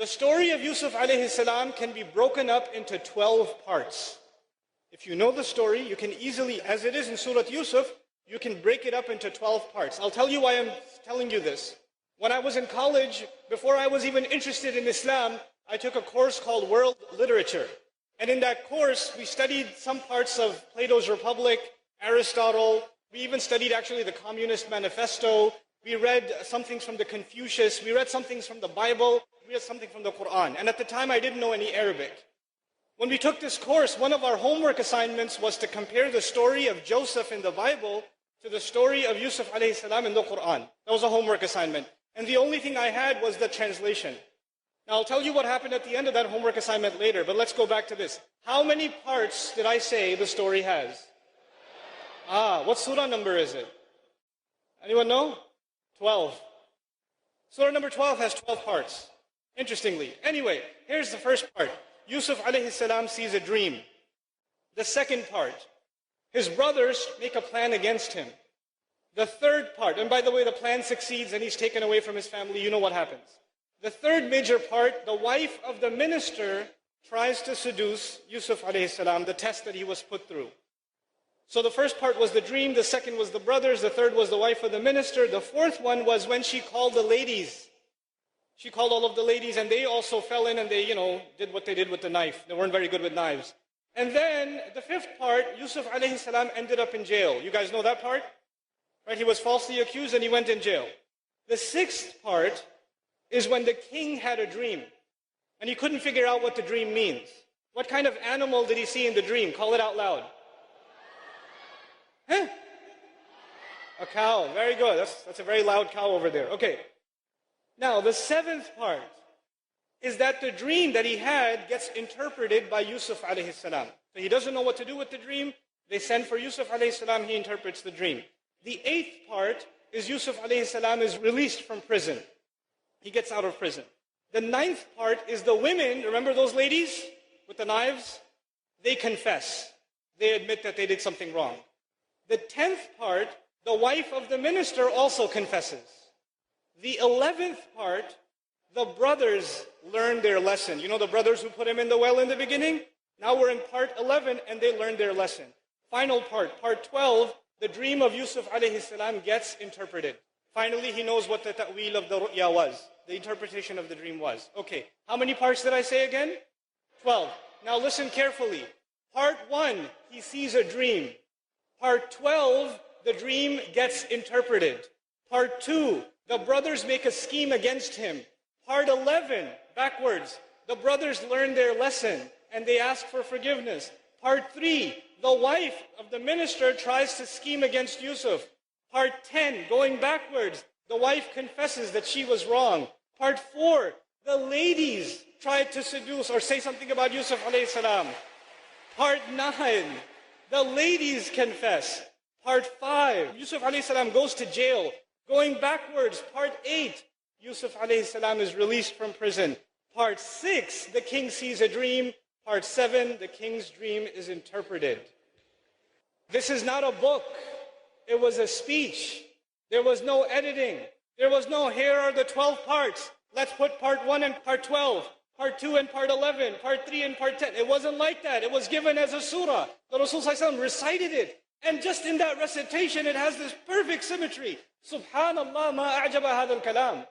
The story of Yusuf alayhi salam can be broken up into 12 parts. If you know the story, you can easily, as it is in Surah Yusuf, you can break it up into 12 parts. I'll tell you why I'm telling you this. When I was in college, before I was even interested in Islam, I took a course called World Literature. And in that course, we studied some parts of Plato's Republic, Aristotle. We even studied actually the Communist Manifesto. We read some things from the Confucius. We read some things from the Bible. We read something from the Quran. And at the time, I didn't know any Arabic. When we took this course, one of our homework assignments was to compare the story of Joseph in the Bible to the story of Yusuf alayhi salam in the Quran. That was a homework assignment. And the only thing I had was the translation. Now I'll tell you what happened at the end of that homework assignment later, but let's go back to this. How many parts did I say the story has? What surah number is it? Anyone know? 12. Surah number 12 has 12 parts. Interestingly. Anyway, here's the first part. Yusuf alayhi salam sees a dream. The second part, his brothers make a plan against him. The third part, and by the way, the plan succeeds and he's taken away from his family. You know what happens. The third major part, the wife of the minister tries to seduce Yusuf alayhi salam, the test that he was put through. So the first part was the dream, the second was the brothers, the third was the wife of the minister, the fourth one was when she called the ladies. She called all of the ladies and they also fell in and they, did what they did with the knife. They weren't very good with knives. And then the fifth part, Yusuf alayhi salam ended up in jail. You guys know that part? Right? He was falsely accused and he went in jail. The sixth part is when the king had a dream and he couldn't figure out what the dream means. What kind of animal did he see in the dream? Call it out loud. Huh? A cow. Very good. That's a very loud cow over there. Okay. Now, the seventh part is that the dream that he had gets interpreted by Yusuf alayhi salam. So he doesn't know what to do with the dream. They send for Yusuf alayhi salam. He interprets the dream. The eighth part is Yusuf alayhi salam is released from prison. He gets out of prison. The ninth part is the women, remember those ladies with the knives? They confess. They admit that they did something wrong. The 10th part, the wife of the minister also confesses. The 11th part, the brothers learn their lesson. You know the brothers who put him in the well in the beginning? Now we're in part 11 and they learned their lesson. Final part, part 12, the dream of Yusuf alayhi salam gets interpreted. Finally, he knows what the ta'wil of the ru'ya was. The interpretation of the dream was. Okay, how many parts did I say again? 12. Now listen carefully. Part 1, he sees a dream. Part 12, the dream gets interpreted. Part 2, the brothers make a scheme against him. Part 11, backwards, the brothers learn their lesson and they ask for forgiveness. Part 3, the wife of the minister tries to scheme against Yusuf. Part 10, going backwards, the wife confesses that she was wrong. Part 4, the ladies tried to seduce or say something about Yusuf alayhi salam. Part 9, the ladies confess. Part 5, Yusuf alayhi salam goes to jail. Going backwards, part 8, Yusuf alayhi salam is released from prison. Part 6, the king sees a dream. Part 7, the king's dream is interpreted. This is not a book. It was a speech. There was no editing. There was no, here are the 12 parts. Let's put part 1 and part 12, part 2 and part 11, part 3 and part 10. It wasn't like that. It was given as a surah. The Rasul ﷺ recited it. And just in that recitation, it has this perfect symmetry. Subhanallah, ma a'jaba hadha al-kalam.